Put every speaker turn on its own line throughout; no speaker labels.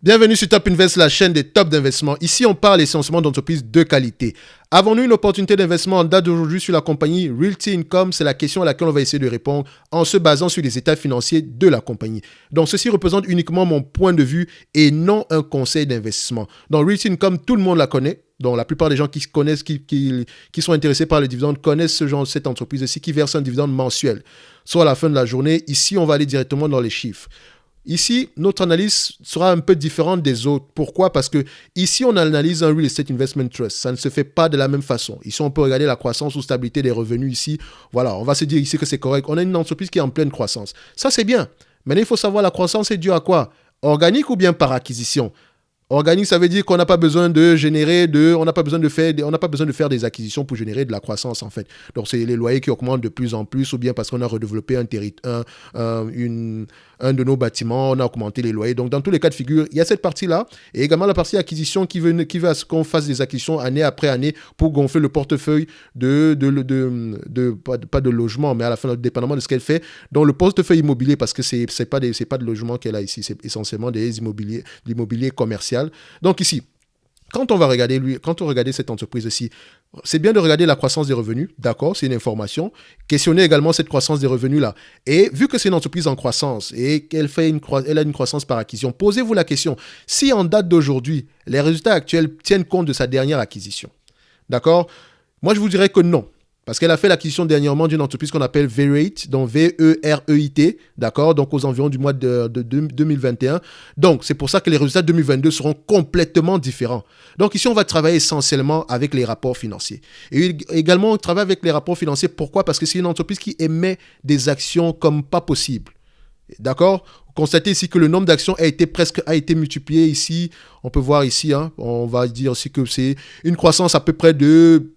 Bienvenue sur Top Invest, la chaîne des tops d'investissement. Ici, on parle essentiellement d'entreprises de qualité. Avons-nous une opportunité d'investissement en date d'aujourd'hui sur la compagnie Realty Income? C'est la question à laquelle on va essayer de répondre en se basant sur les états financiers de la compagnie. Donc, ceci représente uniquement mon point de vue et non un conseil d'investissement. Donc, Realty Income, tout le monde la connaît. Donc, la plupart des gens qui connaissent, qui sont intéressés par les dividendes connaissent cette entreprise-ci qui verse un dividende mensuel. Soit à la fin de la journée, ici, on va aller directement dans les chiffres. Ici, notre analyse sera un peu différente des autres. Pourquoi? Parce que ici, on analyse un Real Estate Investment Trust. Ça ne se fait pas de la même façon. Ici, on peut regarder la croissance ou stabilité des revenus ici. Voilà, on va se dire ici que c'est correct. On a une entreprise qui est en pleine croissance. Ça, c'est bien. Maintenant, il faut savoir la croissance est due à quoi? Organique ou bien par acquisition? Organique, ça veut dire qu'on n'a pas besoin de générer on n'a pas besoin de faire des acquisitions pour générer de la croissance en fait. Donc c'est les loyers qui augmentent de plus en plus ou bien parce qu'on a redéveloppé un de nos bâtiments, on a augmenté les loyers. Donc dans tous les cas de figure, il y a cette partie-là et également la partie acquisition qui veut à ce qu'on fasse des acquisitions année après année pour gonfler le portefeuille pas de logement, mais à la fin, dépendamment de ce qu'elle fait. Donc le portefeuille immobilier, parce que c'est pas de logement qu'elle a ici, c'est essentiellement l'immobilier commercial. Donc ici, quand on regarde cette entreprise-ci, c'est bien de regarder la croissance des revenus, d'accord, c'est une information. Questionner également cette croissance des revenus-là. Et vu que c'est une entreprise en croissance et qu'elle elle a une croissance par acquisition, posez-vous la question, si en date d'aujourd'hui, les résultats actuels tiennent compte de sa dernière acquisition, d'accord? Moi, je vous dirais que non. Parce qu'elle a fait l'acquisition dernièrement d'une entreprise qu'on appelle Vereit, donc V-E-R-E-I-T, d'accord, donc aux environs du mois de 2021. Donc, c'est pour ça que les résultats de 2022 seront complètement différents. Donc, ici, on va travailler essentiellement avec les rapports financiers. Et également, on travaille avec les rapports financiers. Pourquoi? Parce que c'est une entreprise qui émet des actions comme pas possible. D'accord? Vous constatez ici que le nombre d'actions a été multiplié ici. On peut voir ici, on va dire aussi que c'est une croissance à peu près de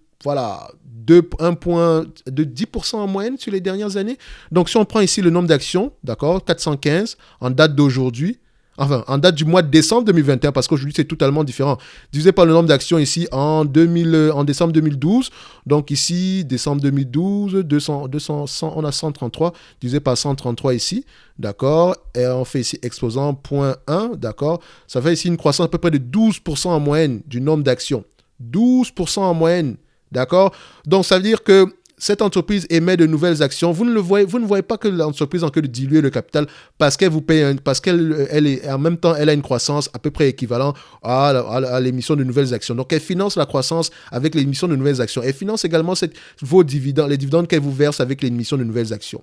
10% en moyenne sur les dernières années. Donc, si on prend ici le nombre d'actions, d'accord, 415 en date d'aujourd'hui, enfin, en date du mois de décembre 2021, parce qu'aujourd'hui, c'est totalement différent. Divisé par le nombre d'actions ici en décembre 2012. Donc, ici, décembre 2012, 100, on a 133, divisé par 133 ici, d'accord. Et on fait ici exposant 0.1, d'accord. Ça fait ici une croissance à peu près de 12% en moyenne du nombre d'actions. 12% en moyenne. D'accord? Donc, ça veut dire que cette entreprise émet de nouvelles actions. Vous ne voyez pas que l'entreprise en train de diluer le capital parce qu'elle vous paye, parce en même temps, elle a une croissance à peu près équivalente à l'émission de nouvelles actions. Donc, elle finance la croissance avec l'émission de nouvelles actions. Elle finance également les dividendes qu'elle vous verse avec l'émission de nouvelles actions.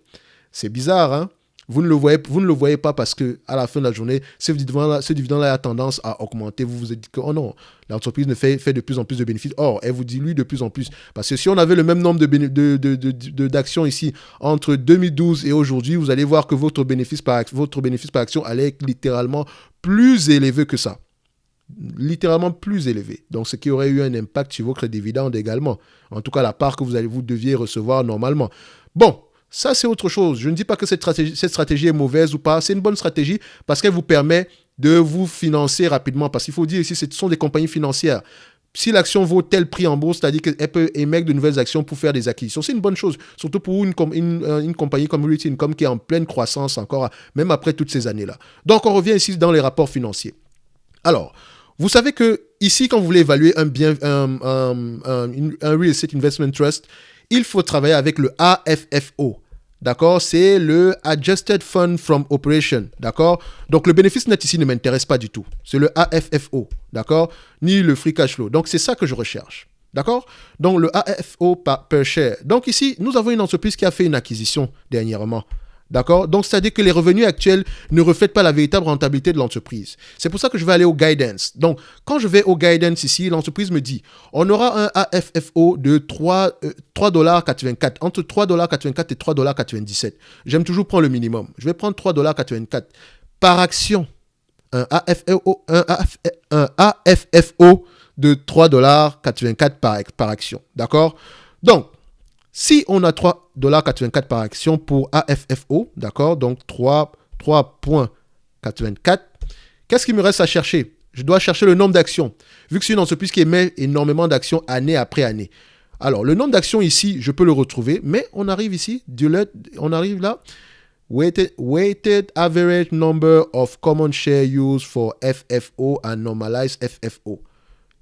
C'est bizarre, hein? Vous ne le voyez pas parce que à la fin de la journée, ce dividende-là a tendance à augmenter. Vous vous êtes dit que oh non, l'entreprise fait de plus en plus de bénéfices. Or, elle vous dilue de plus en plus. Parce que si on avait le même nombre d'actions ici entre 2012 et aujourd'hui, vous allez voir que votre bénéfice par action allait être littéralement plus élevé que ça. Littéralement plus élevé. Donc, ce qui aurait eu un impact sur votre dividende également. En tout cas, la part que vous deviez recevoir normalement. Bon. Ça, c'est autre chose. Je ne dis pas que cette stratégie est mauvaise ou pas. C'est une bonne stratégie parce qu'elle vous permet de vous financer rapidement. Parce qu'il faut dire ici, ce sont des compagnies financières. Si l'action vaut tel prix en bourse, c'est-à-dire qu'elle peut émettre de nouvelles actions pour faire des acquisitions. C'est une bonne chose, surtout pour une compagnie comme Realty Income qui est en pleine croissance encore, même après toutes ces années-là. Donc, on revient ici dans les rapports financiers. Alors, vous savez que ici, quand vous voulez évaluer un Real Estate Investment Trust, il faut travailler avec le AFFO. D'accord? C'est le Adjusted Fund from Operation. D'accord? Donc, le bénéfice net ici ne m'intéresse pas du tout. C'est le AFFO. D'accord? Ni le free cash flow. Donc, c'est ça que je recherche. D'accord? Donc, le AFFO per share. Donc, ici, nous avons une entreprise qui a fait une acquisition dernièrement. D'accord? Donc, c'est-à-dire que les revenus actuels ne reflètent pas la véritable rentabilité de l'entreprise. C'est pour ça que je vais aller au guidance. Donc, quand je vais au guidance ici, l'entreprise me dit, on aura un AFFO de 3,84$, entre 3,84$ et 3,97$. J'aime toujours prendre le minimum. Je vais prendre 3,84$ par action. Un AFFO de 3,84$ par action. D'accord? Donc, si on a 3,84$ par action pour AFFO, d'accord, donc 3,84$, qu'est-ce qu'il me reste à chercher? Je dois chercher le nombre d'actions, vu que c'est une entreprise qui émet énormément d'actions année après année. Alors, le nombre d'actions ici, je peux le retrouver, mais on arrive ici, on arrive là, weighted average number of common share used for FFO and normalized FFO.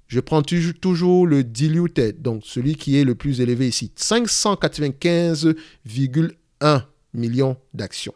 Je prends toujours le diluted, donc celui qui est le plus élevé ici. 595,1 millions d'actions.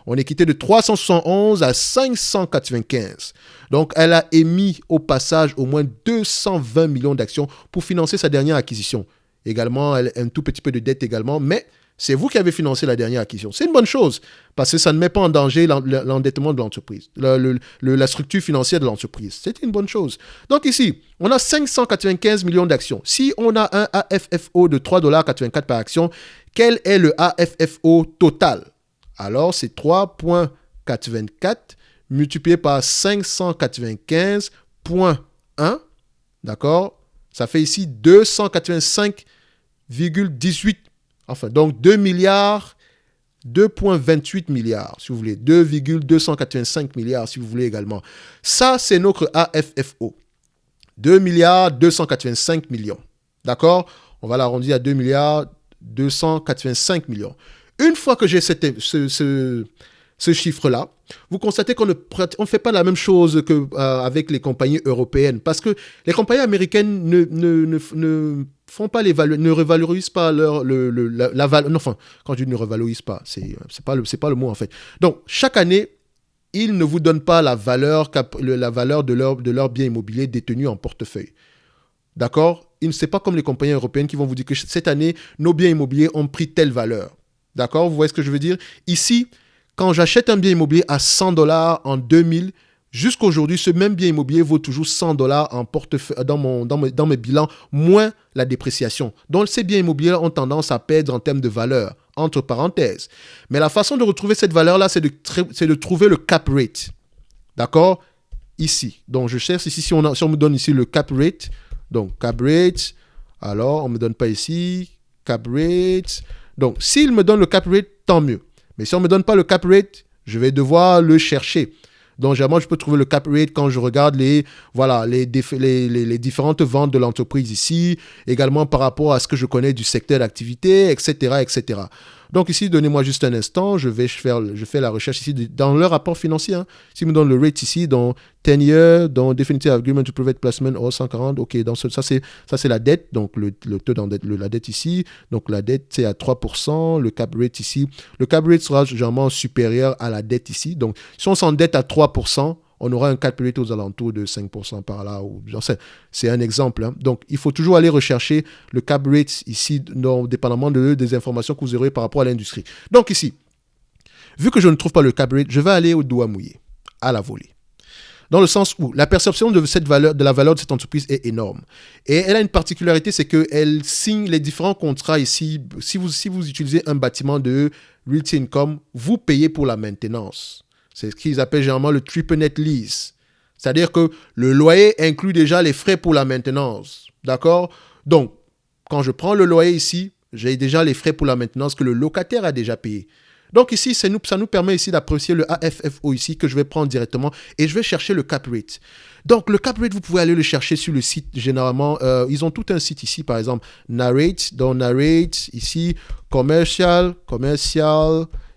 On est quitté de 371 à 595. Donc, elle a émis au passage au moins 220 millions d'actions pour financer sa dernière acquisition. Également, elle a un tout petit peu de dette également, mais c'est vous qui avez financé la dernière acquisition. C'est une bonne chose parce que ça ne met pas en danger l'endettement de l'entreprise, la structure financière de l'entreprise. C'est une bonne chose. Donc ici, on a 595 millions d'actions. Si on a un AFFO de 3,84$ par action, quel est le AFFO total? Alors, c'est 3,84 multiplié par 595,1. D'accord? Ça fait ici 285,18. Enfin, donc 2,28 milliards, si vous voulez. 2,285 milliards, si vous voulez également. Ça, c'est notre AFFO. 2,285 millions. D'accord? On va l'arrondir à 2,285 millions. Une fois que j'ai ce chiffre-là, vous constatez qu'on ne fait pas la même chose qu'avec les compagnies européennes. Parce que les compagnies américaines ne font pas ne revalorisent pas la valeur. Non, enfin, quand je dis ne revalorisent pas, c'est pas le mot en fait. Donc, chaque année, ils ne vous donnent pas la valeur de leur bien immobilier détenu en portefeuille. D'accord? C'est pas comme les compagnies européennes qui vont vous dire que cette année, nos biens immobiliers ont pris telle valeur. D'accord? Vous voyez ce que je veux dire? Ici, quand j'achète un bien immobilier à 100$ en 2000, jusqu'aujourd'hui, ce même bien immobilier vaut toujours 100$ en portefeuille, dans mes bilans, moins la dépréciation. Donc, ces biens immobiliers ont tendance à perdre en termes de valeur, entre parenthèses. Mais la façon de retrouver cette valeur-là, c'est de trouver le cap rate. D'accord? Ici. Donc, je cherche ici, si on me donne ici le cap rate. Donc, cap rate. Alors, on ne me donne pas ici. Cap rate. Donc, s'il me donne le cap rate, tant mieux. Mais si on ne me donne pas le cap rate, je vais devoir le chercher. Donc, généralement, je peux trouver le cap rate quand je regarde les différentes ventes de l'entreprise ici, également par rapport à ce que je connais du secteur d'activité, etc., etc. Donc ici, donnez-moi juste un instant, je fais la recherche ici dans leur rapport financier. Hein. S'ils me donnent le rate ici, dans 10 years, dans Definitive Agreement to Private Placement, 140, ok, ça c'est la dette, donc le taux la dette ici, donc la dette c'est à 3%, le cap rate ici, le cap rate sera généralement supérieur à la dette ici, donc si on s'endette à 3%, on aura un cap rate aux alentours de 5% par là. C'est un exemple. Hein. Donc, il faut toujours aller rechercher le cap rate ici, dépendamment des informations que vous aurez par rapport à l'industrie. Donc ici, vu que je ne trouve pas le cap rate, je vais aller au doigt mouillé, à la volée. Dans le sens où la perception de la valeur de cette entreprise est énorme. Et elle a une particularité, c'est qu'elle signe les différents contrats ici. Si vous utilisez un bâtiment de Realty Income, vous payez pour la maintenance. C'est ce qu'ils appellent généralement le triple net lease. C'est-à-dire que le loyer inclut déjà les frais pour la maintenance. D'accord? Donc, quand je prends le loyer ici, j'ai déjà les frais pour la maintenance que le locataire a déjà payé. Donc ici, ça nous permet ici d'apprécier le AFFO ici que je vais prendre directement et je vais chercher le cap rate. Donc le cap rate, vous pouvez aller le chercher sur le site généralement. Ils ont tout un site ici, par exemple, Nareit. Dans Nareit, ici, commercial,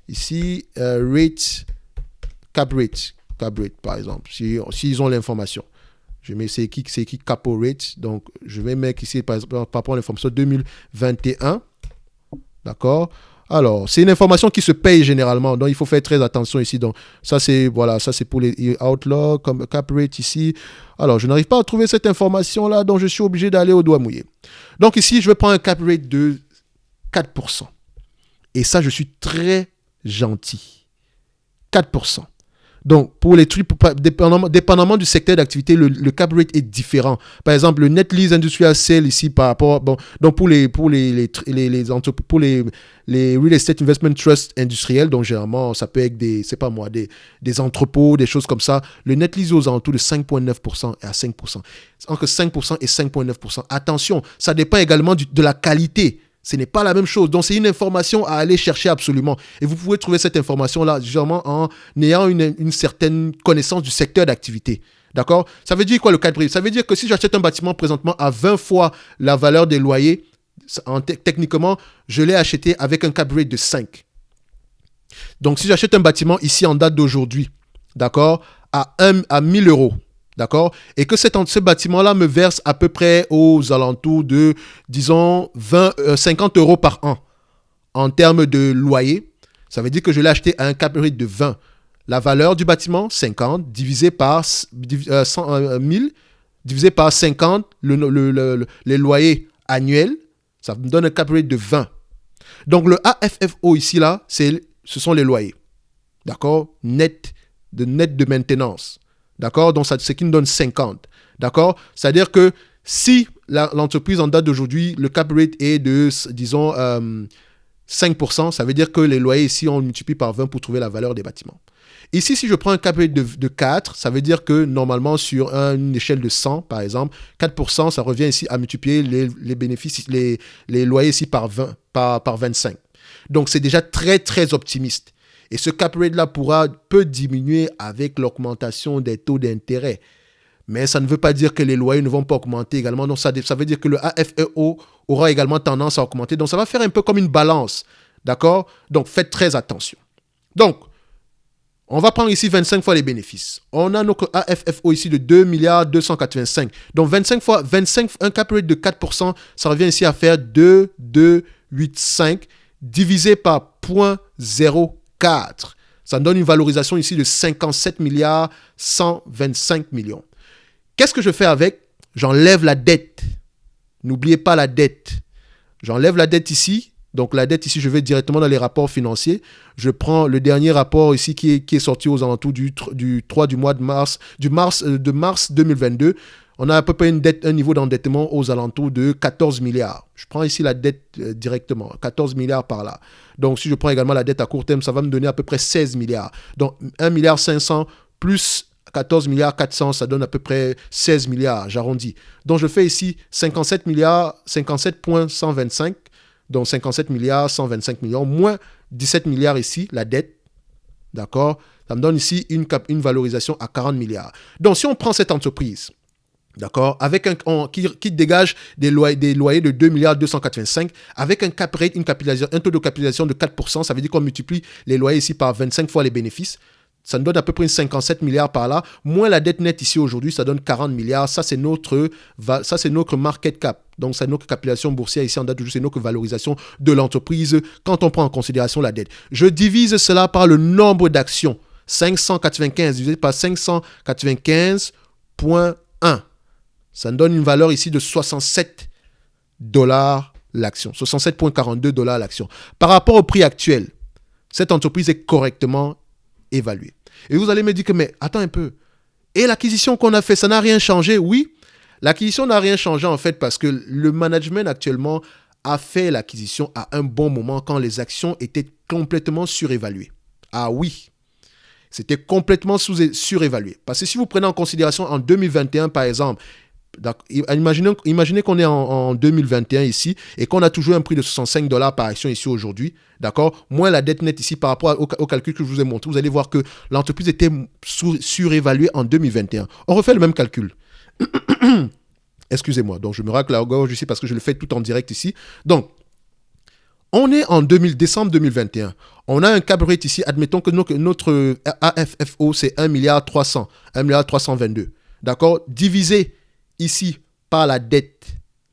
ici, rate, cap rate, par exemple, s'ils ont l'information. Je mets c'est écrit capo rate. Donc je vais mettre ici, par rapport à l'information 2021. D'accord? Alors, c'est une information qui se paye généralement, donc il faut faire très attention ici. Donc, ça c'est pour les Outlook, comme cap rate ici. Alors, je n'arrive pas à trouver cette information-là, donc je suis obligé d'aller au doigt mouillé. Donc ici, je vais prendre un cap rate de 4%. Et ça, je suis très gentil. 4%. Donc, pour les trucs, dépendamment du secteur d'activité, le cap rate est différent. Par exemple, le net lease industrial sale ici par rapport, donc pour les real estate investment trust industriels, donc généralement, ça peut être des entrepôts, des choses comme ça. Le net lease aux alentours de 5,9% et à 5%. Entre 5% et 5,9%. Attention, ça dépend également de la qualité. Ce n'est pas la même chose. Donc, c'est une information à aller chercher absolument. Et vous pouvez trouver cette information-là, généralement, en ayant une certaine connaissance du secteur d'activité. D'accord? Ça veut dire quoi le cap rate? Ça veut dire que si j'achète un bâtiment présentement à 20 fois la valeur des loyers, techniquement, je l'ai acheté avec un cap rate de 5. Donc, si j'achète un bâtiment ici en date d'aujourd'hui, d'accord, à 1000 euros, d'accord, et que ce bâtiment-là me verse à peu près aux alentours de, disons, 50 euros par an en termes de loyer, ça veut dire que je l'ai acheté à un cap rate de 20. La valeur du bâtiment, 50, divisé par 1000, divisé par 50, les loyers annuels, ça me donne un cap rate de 20. Donc, le AFFO ici, là, ce sont les loyers. D'accord, net de maintenance. D'accord, donc ce qui nous donne 50. D'accord, c'est-à-dire que si l'entreprise en date d'aujourd'hui, le cap rate est de, disons, 5%, ça veut dire que les loyers ici, on multiplie par 20 pour trouver la valeur des bâtiments. Ici, si je prends un cap rate de 4, ça veut dire que normalement, sur une échelle de 100, par exemple, 4%, ça revient ici à multiplier les bénéfices, les loyers ici par 20, par 25. Donc, c'est déjà très, très optimiste. Et ce cap rate-là peut diminuer avec l'augmentation des taux d'intérêt. Mais ça ne veut pas dire que les loyers ne vont pas augmenter également. Donc, ça veut dire que le AFEO aura également tendance à augmenter. Donc, ça va faire un peu comme une balance. D'accord? Donc, faites très attention. Donc, on va prendre ici 25 fois les bénéfices. On a notre AFFO ici de 2 milliards 285. Donc, 25 fois, un cap rate de 4%, ça revient ici à faire 2,285 divisé par 0,04. Ça donne une valorisation ici de 57 milliards 125 millions. Qu'est-ce que je fais avec? J'enlève la dette. N'oubliez pas la dette. J'enlève la dette ici. Donc la dette ici, je vais directement dans les rapports financiers. Je prends le dernier rapport ici qui est sorti aux alentours du 3 du mois de mars 2022. On a à peu près un niveau d'endettement aux alentours de 14 milliards. Je prends ici la dette directement, 14 milliards par là. Donc si je prends également la dette à court terme, ça va me donner à peu près 16 milliards. Donc 1 milliard 500 plus 14 milliards 400, ça donne à peu près 16 milliards, j'arrondis. Donc je fais ici 57 milliards, 57,125. Donc 57 milliards 125 millions, moins 17 milliards ici, la dette. D'accord? Ça me donne ici une valorisation à 40 milliards. Donc si on prend cette entreprise, d'accord, avec qui dégage des loyers de 2 milliards 285, avec un cap rate, un taux de capitalisation de 4%, ça veut dire qu'on multiplie les loyers ici par 25 fois les bénéfices. Ça nous donne à peu près 57 milliards par là. Moins la dette nette ici aujourd'hui, ça donne 40 milliards. Ça, c'est notre market cap. Donc, c'est notre capitalisation boursière ici en date d'aujourd'hui. C'est notre valorisation de l'entreprise quand on prend en considération la dette. Je divise cela par le nombre d'actions. 595 divisé par 595,1. Ça nous donne une valeur ici de 67 dollars l'action. 67,42 dollars l'action. Par rapport au prix actuel, cette entreprise est correctement évalué. Et vous allez me dire que, mais attends un peu, et l'acquisition qu'on a fait, ça n'a rien changé? Oui, l'acquisition n'a rien changé en fait parce que le management actuellement a fait l'acquisition à un bon moment quand les actions étaient complètement surévaluées. Ah oui, c'était complètement surévalué. Parce que si vous prenez en considération en 2021 par exemple, imaginez qu'on est en 2021 ici et qu'on a toujours un prix de 65 dollars par action ici aujourd'hui, d'accord? Moins la dette nette ici par rapport au calcul que je vous ai montré, vous allez voir que l'entreprise était surévaluée en 2021. On refait le même calcul. Excusez-moi, donc je me racle la gorge ici parce que je le fais tout en direct ici. Donc, on est en décembre 2021. On a un cap rate ici, admettons que notre AFFO c'est 1 milliard 300, 1 milliard 322, d'accord? Divisé ici par la dette,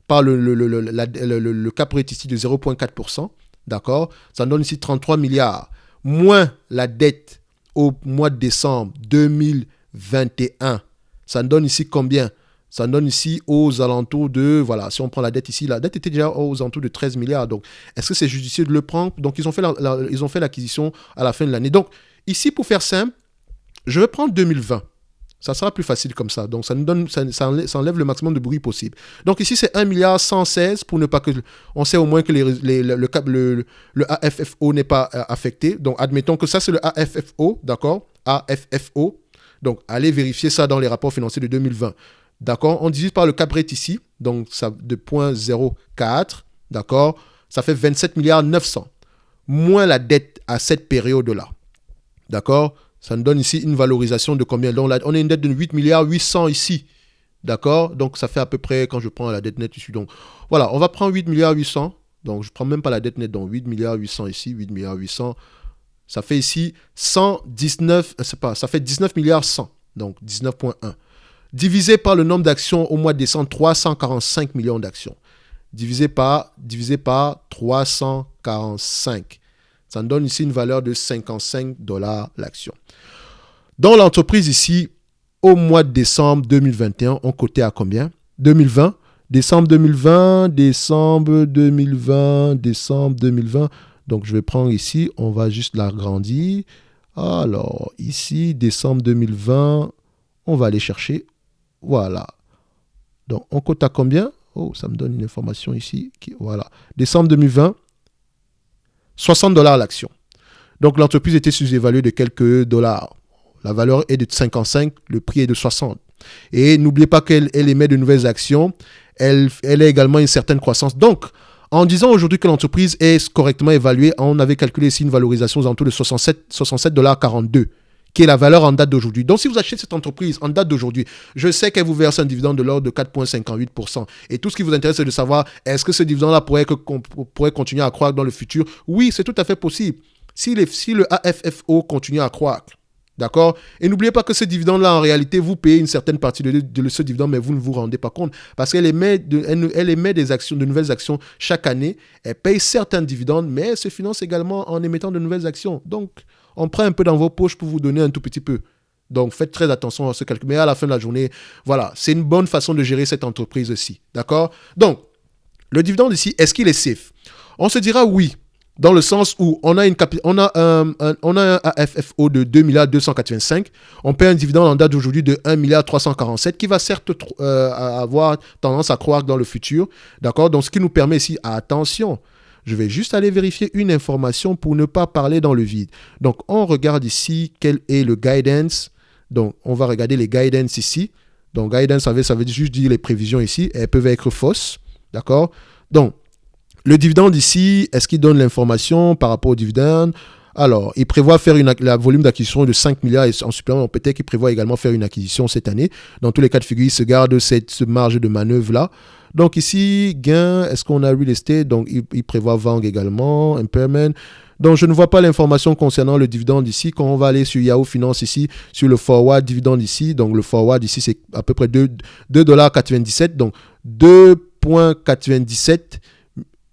par le cap rate ici de 0,4%, d'accord? Ça donne ici 33 milliards, moins la dette au mois de décembre 2021. Ça donne ici combien? Ça donne ici aux alentours de, voilà, si on prend la dette ici, la dette était déjà aux alentours de 13 milliards. Donc, est-ce que c'est judicieux de le prendre? Donc, ils ont fait l'acquisition à la fin de l'année. Donc, ici, pour faire simple, je vais prendre 2020. Ça sera plus facile comme ça. Donc, ça enlève le maximum de bruit possible. Donc, ici, c'est 1 milliard 116 pour ne pas que... On sait au moins que le AFFO n'est pas affecté. Donc, admettons que ça, c'est le AFFO, d'accord? AFFO. Donc, allez vérifier ça dans les rapports financiers de 2020. D'accord? On divise par le cap rate ici. Donc, ça de 0,04. D'accord? Ça fait 27 milliards 900. Moins la dette à cette période-là. D'accord? Ça nous donne ici une valorisation de combien? Donc, là, on a une dette de 8 milliards 800 ici. D'accord? Donc, ça fait à peu près, quand je prends la dette nette ici. Donc, voilà, on va prendre 8 milliards 800. Donc, je ne prends même pas la dette nette. Donc, 8 milliards 800 ici, 8 milliards 800. Ça fait ici 119, ça fait 19 milliards 100, donc 19,1. Divisé par le nombre d'actions au mois de décembre, 345 millions d'actions. Divisé par 345. Ça nous donne ici une valeur de 55 $ l'action. Dans l'entreprise ici, au mois de décembre 2021, on cotait à combien? 2020, décembre 2020. Donc, je vais prendre ici, on va juste l'agrandir. Alors, ici, décembre 2020, on va aller chercher. Voilà. Donc, on cote à combien? Oh, ça me donne une information ici. Voilà. Décembre 2020, 60 $ l'action. Donc, l'entreprise était sous-évaluée de quelques dollars. La valeur est de 55, le prix est de 60. Et n'oubliez pas qu'elle émet de nouvelles actions. Elle a également une certaine croissance. Donc, en disant aujourd'hui que l'entreprise est correctement évaluée, on avait calculé ici une valorisation aux alentours de 67,42 $, qui est la valeur en date d'aujourd'hui. Donc, si vous achetez cette entreprise en date d'aujourd'hui, je sais qu'elle vous verse un dividende de l'ordre de 4,58%. Et tout ce qui vous intéresse, c'est de savoir, est-ce que ce dividende-là pourrait continuer à croître dans le futur? Oui, c'est tout à fait possible. Si le AFFO continue à croître, d'accord? Et n'oubliez pas que ce dividende-là, en réalité, vous payez une certaine partie de ce dividende, mais vous ne vous rendez pas compte. Parce qu'elle émet de nouvelles actions chaque année. Elle paye certains dividendes, mais elle se finance également en émettant de nouvelles actions. Donc, on prend un peu dans vos poches pour vous donner un tout petit peu. Donc, faites très attention à ce calcul. Mais à la fin de la journée, voilà, c'est une bonne façon de gérer cette entreprise aussi. D'accord? Donc, le dividende ici, est-ce qu'il est safe? On se dira oui. Dans le sens où on a un AFFO de 2,285 $. On paie un dividende en date d'aujourd'hui de 1,347 $ qui va certes avoir tendance à croître dans le futur. D'accord? Donc, ce qui nous permet ici, attention, je vais juste aller vérifier une information pour ne pas parler dans le vide. Donc, on regarde ici quel est le guidance. Donc, on va regarder les guidance ici. Donc, guidance, ça veut juste dire les prévisions ici. Elles peuvent être fausses. D'accord? Donc, le dividende ici, est-ce qu'il donne l'information par rapport au dividende? Alors, il prévoit faire la volume d'acquisition de 5 milliards et en supplément, peut-être qu'il prévoit également faire une acquisition cette année. Dans tous les cas de figure, il se garde cette marge de manœuvre-là. Donc ici, gain, est-ce qu'on a real estate? Donc, il prévoit vendre également, impairment. Donc, je ne vois pas l'information concernant le dividende ici. Quand on va aller sur Yahoo Finance ici, sur le forward dividende ici, donc le forward ici, c'est à peu près 2,97 $. Donc, 2,97 $.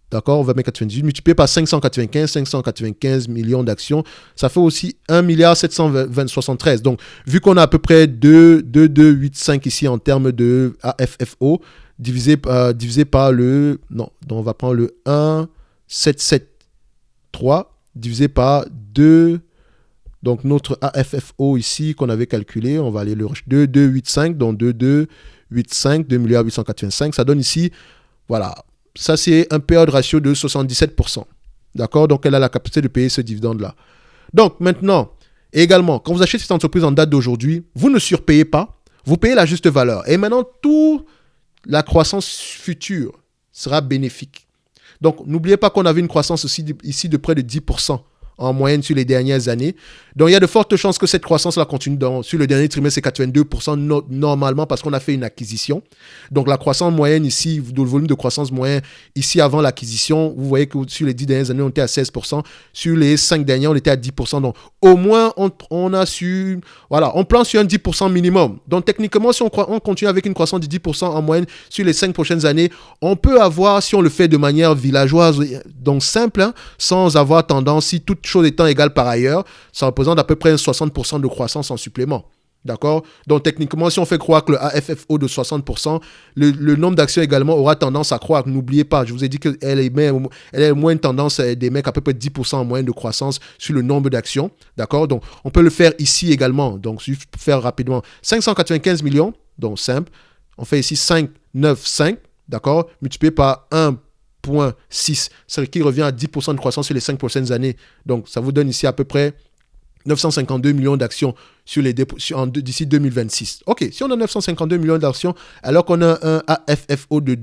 D'accord, on va mettre 98 multiplié par 595 millions d'actions. Ça fait aussi 1,773 $. Donc, vu qu'on a à peu près 2,285 ici en termes de AFFO, divisé par le... Non, donc on va prendre le 1,773 divisé par 2. Donc, notre AFFO ici qu'on avait calculé, on va aller le 2,285, donc 2,285, 2,885. Ça donne ici, voilà... Ça, c'est un payout ratio de 77%. D'accord? Donc, elle a la capacité de payer ce dividende-là. Donc, maintenant, également, quand vous achetez cette entreprise en date d'aujourd'hui, vous ne surpayez pas. Vous payez la juste valeur. Et maintenant, toute la croissance future sera bénéfique. Donc, n'oubliez pas qu'on avait une croissance aussi ici de près de 10% en moyenne sur les dernières années. Donc, il y a de fortes chances que cette croissance-là continue. Sur le dernier trimestre, c'est 82% normalement parce qu'on a fait une acquisition. Donc, la croissance moyenne ici, le volume de croissance moyen ici avant l'acquisition, vous voyez que sur les 10 dernières années, on était à 16%. Sur les 5 dernières, on était à 10%. Donc, au moins, on a su... Voilà, on plante sur un 10% minimum. Donc, techniquement, si on continue avec une croissance de 10% en moyenne sur les 5 prochaines années, on peut avoir, si on le fait de manière villageoise, donc simple, hein, sans avoir tendance, si toute chose étant égale par ailleurs, ça représente à peu près 60% de croissance en supplément. D'accord? Donc, techniquement, si on fait croître le AFFO de 60%, le nombre d'actions également aura tendance à croître. N'oubliez pas, je vous ai dit qu'elle a moins une tendance d'émettre à peu près 10% en moyenne de croissance sur le nombre d'actions. D'accord? Donc, on peut le faire ici également. Donc, je vais faire rapidement. 595 millions, donc simple. On fait ici 595, d'accord? Multiplié par 1,6, ce qui revient à 10% de croissance sur les 5 prochaines années. Donc, ça vous donne ici à peu près 952 millions d'actions d'ici 2026. OK, si on a 952 millions d'actions, alors qu'on a un AFFO de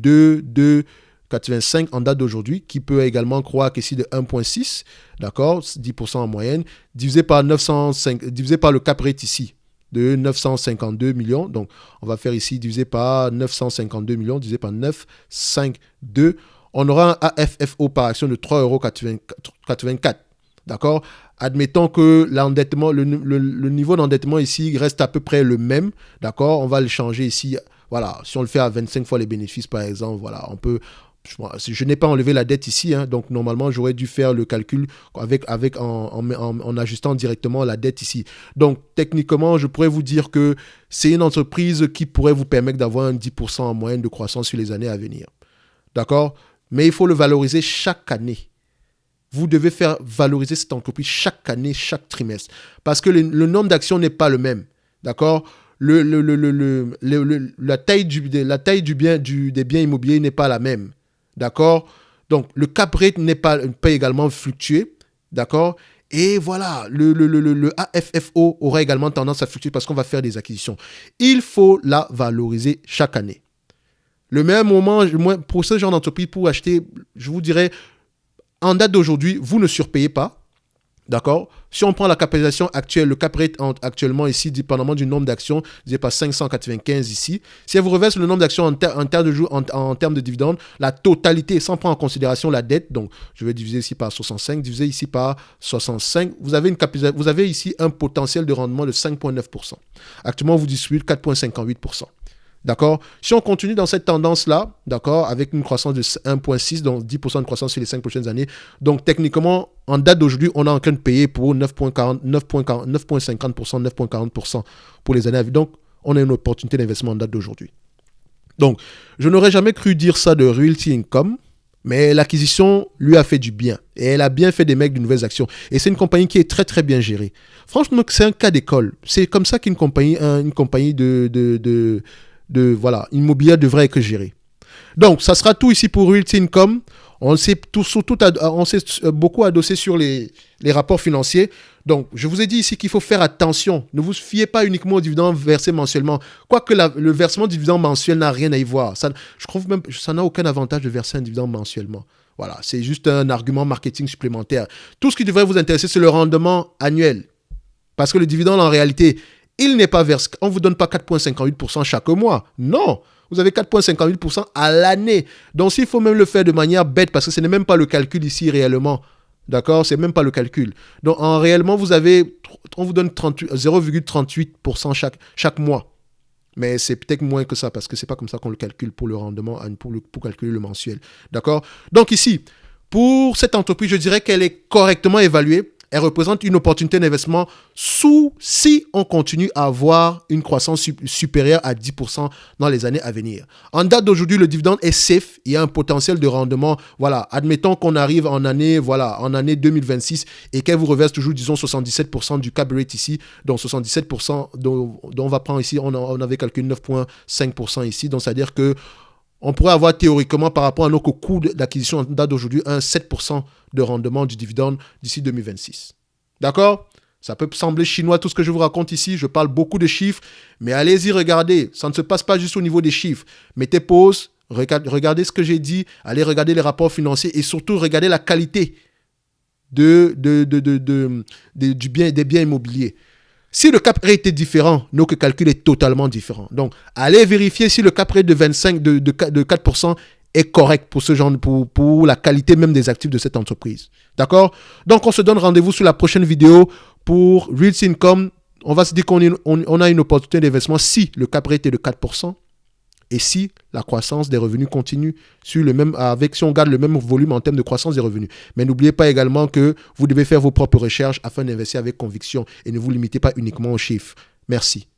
2,85 en date d'aujourd'hui, qui peut également croître ici de 1,6, d'accord, 10% en moyenne, divisé par le cap rate ici, de 952 millions. Donc, on va faire ici divisé par 952 millions, divisé par 952. On aura un AFFO par action de 3,84 €. D'accord? Admettons que l'endettement, le niveau d'endettement ici reste à peu près le même. D'accord? On va le changer ici. Voilà, si on le fait à 25 fois les bénéfices, par exemple, voilà, on peut. Je n'ai pas enlevé la dette ici, hein, donc normalement j'aurais dû faire le calcul en ajustant directement la dette ici. Donc techniquement, je pourrais vous dire que c'est une entreprise qui pourrait vous permettre d'avoir un 10% en moyenne de croissance sur les années à venir. D'accord? Mais il faut le valoriser chaque année. Vous devez faire valoriser cette entreprise chaque année, chaque trimestre. Parce que le nombre d'actions n'est pas le même. D'accord? La taille des biens immobiliers n'est pas la même. D'accord? Donc, le cap rate peut également fluctuer. D'accord? Et voilà, le AFFO aura également tendance à fluctuer parce qu'on va faire des acquisitions. Il faut la valoriser chaque année. Le meilleur moment pour ce genre d'entreprise, pour acheter, je vous dirais, en date d'aujourd'hui, vous ne surpayez pas. D'accord? Si on prend la capitalisation actuelle, le cap rate actuellement ici, dépendamment du nombre d'actions, je n'ai pas 595 ici. Si elle vous reverse le nombre d'actions en termes de dividendes, la totalité, sans prendre en considération la dette, donc je vais diviser ici par 65, diviser ici par 65, vous avez ici un potentiel de rendement de 5,9%. Actuellement, vous distribuez 4,58%. D'accord? Si on continue dans cette tendance-là, d'accord, avec une croissance de 1,6, donc 10% de croissance sur les 5 prochaines années, donc techniquement, en date d'aujourd'hui, on est en train de payer pour 9,50%, 9,40% pour les années à venir. Donc, on a une opportunité d'investissement en date d'aujourd'hui. Donc, je n'aurais jamais cru dire ça de Realty Income, mais l'acquisition lui a fait du bien. Et elle a bien fait des mecs de nouvelles actions. Et c'est une compagnie qui est très, très bien gérée. Franchement, c'est un cas d'école. C'est comme ça qu'une compagnie immobilière devrait être gérée. Donc, ça sera tout ici pour Realty Income. On s'est beaucoup adossé sur les rapports financiers. Donc, je vous ai dit ici qu'il faut faire attention. Ne vous fiez pas uniquement aux dividendes versés mensuellement. Quoique le versement de dividendes mensuel n'a rien à y voir. Je trouve même que ça n'a aucun avantage de verser un dividende mensuellement. Voilà, c'est juste un argument marketing supplémentaire. Tout ce qui devrait vous intéresser, c'est le rendement annuel. Parce que le dividende, en réalité, il n'est pas versé. On ne vous donne pas 4,58% chaque mois. Non, vous avez 4,58% à l'année. Donc, s'il faut même le faire de manière bête, parce que ce n'est même pas le calcul ici réellement. D'accord? C'est même pas le calcul. Donc, réellement, on vous donne 0,38% chaque mois. Mais c'est peut-être moins que ça, parce que ce n'est pas comme ça qu'on le calcule pour le rendement, pour calculer le mensuel. D'accord? Donc, ici, pour cette entreprise, je dirais qu'elle est correctement évaluée. Elle représente une opportunité d'investissement si on continue à avoir une croissance supérieure à 10% dans les années à venir. En date d'aujourd'hui, le dividende est safe. Il y a un potentiel de rendement. Voilà, admettons qu'on arrive en année 2026 et qu'elle vous reverse toujours, disons, 77% du cap rate ici. Donc, 77% dont on va prendre ici, on avait calculé 9,5% ici. Donc, c'est-à-dire que on pourrait avoir théoriquement, par rapport à notre coût d'acquisition en date d'aujourd'hui, un 7% de rendement du dividende d'ici 2026. D'accord? Ça peut sembler chinois tout ce que je vous raconte ici. Je parle beaucoup de chiffres, mais allez-y, regardez. Ça ne se passe pas juste au niveau des chiffres. Mettez pause, regardez ce que j'ai dit, allez regarder les rapports financiers et surtout regardez la qualité des biens immobiliers. Si le cap rate est différent, notre calcul est totalement différent. Donc, allez vérifier si le cap rate de 4% est correct pour ce genre, pour la qualité même des actifs de cette entreprise. D'accord? Donc, on se donne rendez-vous sur la prochaine vidéo pour Realty Income. On va se dire qu'on a une opportunité d'investissement si le cap rate est de 4%. Et si la croissance des revenus continue si on garde le même volume en termes de croissance des revenus. Mais n'oubliez pas également que vous devez faire vos propres recherches afin d'investir avec conviction et ne vous limitez pas uniquement aux chiffres. Merci.